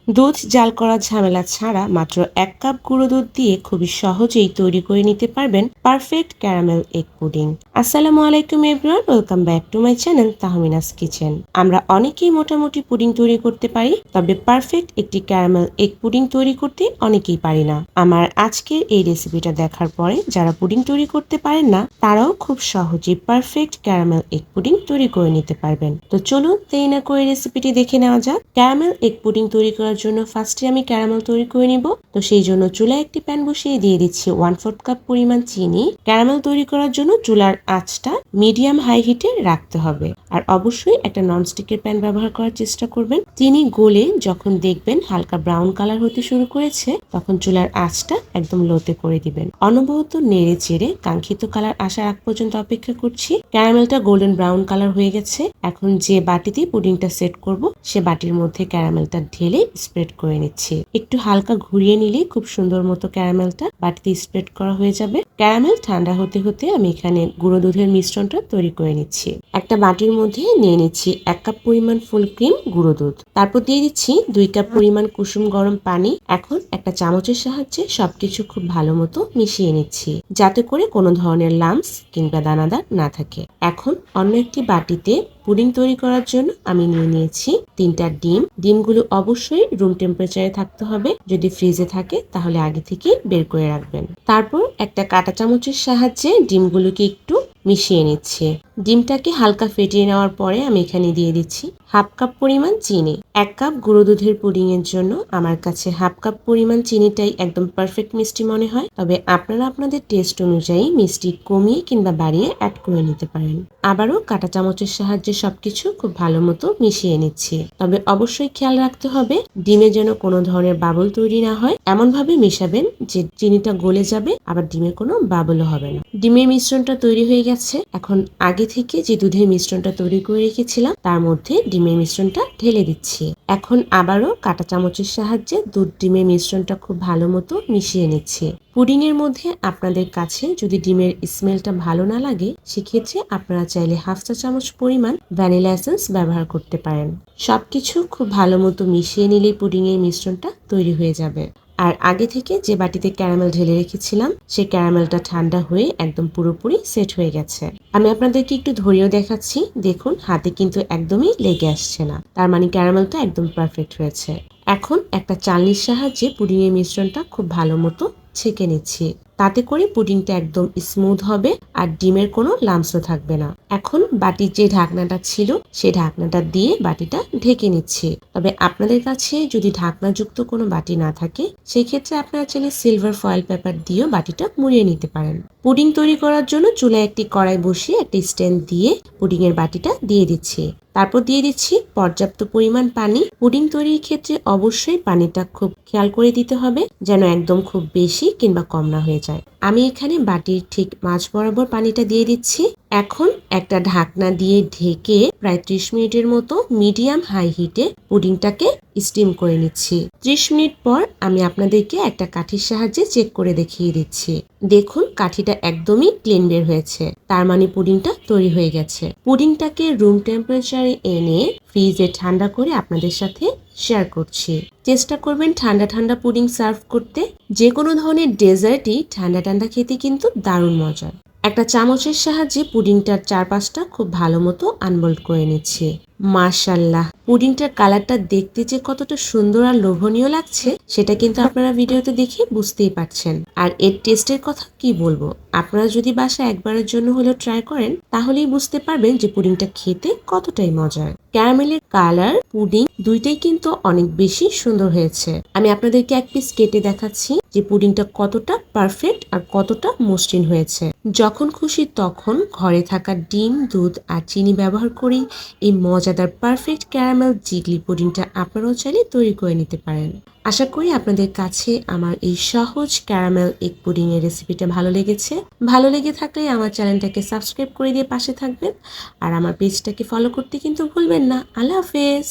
দুধ জাল করার ঝামেলা ছাড়া মাত্র 1 কাপ গুঁড়ো দুধ দিয়ে খুবই সহজেই তৈরি করে নিতে পারবেন পারফেক্ট ক্যারামেল এগ পুডিং। আসসালামু আলাইকুম everyone, welcome back to my channel Tahmina's kitchen. আমরা অনেকেই মোটামুটি পুডিং তৈরি করতে পারি, তবে পারফেক্ট একটি ক্যারামেল এগ পুডিং তৈরি করতে অনেকেই পারি না। আমার আজকের এই রেসিপিটা দেখার পরে যারা পুডিং তৈরি করতে পারেন না তারাও খুব সহজেই পারফেক্ট ক্যারামেল এগ পুডিং তৈরি করে নিতে পারবেন। তো চলুন দেরি না করে রেসিপিটি দেখে নেওয়া যাক। ক্যারামেল এগ পুডিং তৈরি করার জন্য ফার্স্টে আমি ক্যারামেল তৈরি করে নিব। তো সেই জন্য চুলায় একটি প্যান বসিয়ে দিয়ে দিচ্ছি 1/4 কাপ পরিমাণ চিনি। ক্যারামেল তৈরি করার জন্য চুলার আঁচটা মিডিয়াম হাই হিটে রাখতে হবে, আর অবশ্যই একটা ননস্টিকের প্যান ব্যবহার করার চেষ্টা করবেন। চিনি গলে যখন দেখবেন হালকা ব্রাউন কালার হতে শুরু করেছে, তখন চুলার আঁচটা একদম লোতে করে দিবেন। অনবরত নেড়ে চেড়ে কাঙ্ক্ষিত কালার আসার আগ পর্যন্ত অপেক্ষা করছি। ক্যারামেলটা গোল্ডেন ব্রাউন কালার হয়ে গেছে। এখন যে বাটিতে পুডিংটা সেট করব সে বাটির মধ্যে ক্যারামেলটা ঢেলে স্প্রেড করে নিচ্ছি। একটু হালকা ঘুরিয়ে নিলে খুব সুন্দর মতো ক্যারামেলটা বাটিতে স্প্রেড করা হয়ে যাবে। ক্যারামেল ঠান্ডা হতে হতে আমি এখানে গুঁড়ো দুধের মিশ্রণটা তৈরি করে নিচ্ছি। একটা বাটির মধ্যে নিয়ে নিচ্ছি 1 কাপ পরিমাণ ফুল ক্রিম গুঁড়ো দুধ, তারপর দিয়ে দিচ্ছি 2 কাপ পরিমাণ কুসুম গরম পানি। এখন একটা চামচের সাহায্যে সবকিছু খুব ভালো মতো মিশিয়ে নিচ্ছি, যাতে করে কোনো ধরনের লাম্পস কিংবা দানাদার না থাকে। এখন অন্য একটি বাটিতে পুডিং তৈরি করার জন্য আমি নিয়ে নিয়েছি 3টা ডিম। ডিমগুলো অবশ্যই রুম টেম্পারেচারে থাকতে হবে, যদি ফ্রিজে থাকে তাহলে আগে থেকে বের করে রাখবেন। তারপর একটা কাঁটা চামচের সাহায্যে ডিমগুলোকে একটু মিশিয়ে নিচ্ছি। ডিমটাকে হালকা ফেটিয়ে নেওয়ার পরে আমি এখানে দিয়ে দিচ্ছি 1/2 কাপ পরিমাণ চিনি। 1 কাপ গুঁড়ো দুধের পুডিং এর জন্য আমার কাছে 1/2 কাপ পরিমাণ চিনিটাই একদম পারফেক্ট মিষ্টি মনে হয়, তবে আপনারা আপনাদের টেস্ট অনুযায়ী মিষ্টি কমিয়ে কিংবা বাড়িয়ে অ্যাড করে নিতে পারেন। আবারও কাঁটা চামচের সাহায্যে সবকিছু খুব ভালো মতো মিশিয়ে নিচ্ছি, তবে অবশ্যই খেয়াল রাখতে হবে ডিমে যেন কোনো ধরনের বাবল তৈরি না হয়। এমন ভাবে মেশাবেন যে চিনিটা গলে যাবে, আবার ডিমে কোনো বাবলও হবে না। ডিমের মিশ্রণটা তৈরি হয়ে গেছে। এখন আগে থেকে যে দুধের মিশ্রণটা তৈরি করে রেখেছিলাম তার মধ্যে ডিমের মিশ্রণটা ঢেলে দিচ্ছি। এখন আবারও কাঁটা চামচের সাহায্যে দুধ ডিমের মিশ্রণটা খুব ভালো মতো মিশিয়ে নিচ্ছি। পুডিং এর মধ্যে আপনাদের কাছে যদি ডিমের স্মেলটা ভালো না লাগে, সেক্ষেত্রে আপনারা চাইলে 1/2 চা চামচ পরিমাণ ভ্যানিলা এসেন্স ব্যবহার করতে পারেন। সবকিছু খুব ভালো মতো মিশিয়ে নিলেই পুডিং এর মিশ্রণটা তৈরি হয়ে যাবে। আর আগে থেকে যে বাটিতে ক্যারামেল ঢেলে রেখেছিলাম সেই ক্যারামেলটা ঠান্ডা হয়ে একদম পুরোপুরি সেট হয়ে গেছে। আমি আপনাদেরকে একটু ধরিয়েও দেখাচ্ছি, দেখুন হাতে কিন্তু একদমই লেগে আসছে না, তার মানে ক্যারামেলটা একদম পারফেক্ট হয়েছে। এখন একটা চালনির সাহায্যে পুডিং এর মিশ্রণটা খুব ভালো মতো ছেঁকে নিচ্ছি, তাতে করে পুডিংটা একদম স্মুথ হবে আর ডিমের কোনো লাম্পসও থাকবে না। এখন বাটির যে ঢাকনাটা ছিল সেই ঢাকনাটা দিয়ে বাটিটা ঢেকে নিচ্ছি, তবে আপনাদের কাছে যদি ঢাকনাযুক্ত কোনো বাটি না থাকে সেক্ষেত্রে আপনারা চাইলে সিলভার ফয়েল পেপার দিয়েও বাটিটা মুড়িয়ে নিতে পারেন। পুডিং তৈরি করার জন্য চুলায় একটি কড়াই বসিয়ে একটি স্ট্যান্ড দিয়ে পুডিং এর বাটিটা দিয়ে দিচ্ছি। তারপর দিয়ে দিচ্ছি পর্যাপ্ত পরিমাণ পানি। পুডিং তৈরির ক্ষেত্রে অবশ্যই পানিটা খুব খেয়াল করে দিতে হবে যেন একদম খুব বেশি কিংবা কম না হয়ে যায়। আমি এখানে বাটির ঠিক মাঝ বরাবর পানিটা দিয়ে দিচ্ছি। এখন একটা ঢাকনা দিয়ে ঢেকে প্রায় 30 মিনিটের মতো মিডিয়াম হাই হিটে পুডিংটাকে স্টিম করে নিচ্ছি। 30 মিনিট পর আমি আপনাদেরকে একটা কাঠির সাহায্যে চেক করে দেখিয়ে দিচ্ছি। দেখুন কাঠিটা একদমই ক্লিন বের হয়েছে, তার মানে পুডিংটা তৈরি হয়ে গেছে। পুডিংটাকে রুম টেম্পারেচারে এনে ফ্রিজে ঠান্ডা করে আপনাদের সাথে শেয়ার করছি। চেষ্টা করবেন ঠান্ডা ঠান্ডা পুডিং সার্ভ করতে। যে কোনো ধরনের ডেজার্টই ঠান্ডা ঠান্ডা খেতে কিন্তু দারুণ মজার। একটা চামচের সাহায্যে পুডিংটার চারপাশটা খুব ভালো মতো আনমোল্ড করে নিচ্ছি। মাশাআল্লাহ, পুডিংটার কালারটা দেখতে যে কতটা সুন্দর আর লোভনীয় লাগছে সেটা কিন্তু আপনারা ভিডিওতে দেখে বুঝতেই পারছেন। আর এর টেস্টের কথা কি বলবো, আপনারা যদি বাসায় একবারের জন্য হলেও ট্রাই করেন তাহলেই বুঝতে পারবেন যে পুডিংটা খেতে কতটাই মজার। ক্যারামেলের কালার পুডিং দুইটাই কিন্তু অনেক বেশি সুন্দর হয়েছে। আমি আপনাদেরকে এক পিস কেটে দেখাচ্ছি যে পুডিংটা কতটা পারফেক্ট আর কতটা মসৃণ হয়েছে। যখন খুশি তখন ঘরে থাকা ডিম, দুধ আর চিনি ব্যবহার করেই এই মজাদার পারফেক্ট ক্যারামেল জিগলি পুডিংটা আপনারাও চাইলে তৈরি করে নিতে পারেন। আশা করি আপনাদের কাছে আমার এই সহজ ক্যারামেল এগ পুডিং এর রেসিপিটা ভালো লেগেছে। ভালো লেগে থাকলে আমার চ্যানেলটাকে সাবস্ক্রাইব করে দিয়ে পাশে থাকবেন, আর আমার পেজটাকে ফলো করতে কিন্তু ভুলবেন না। আল্লাহ হাফেজ।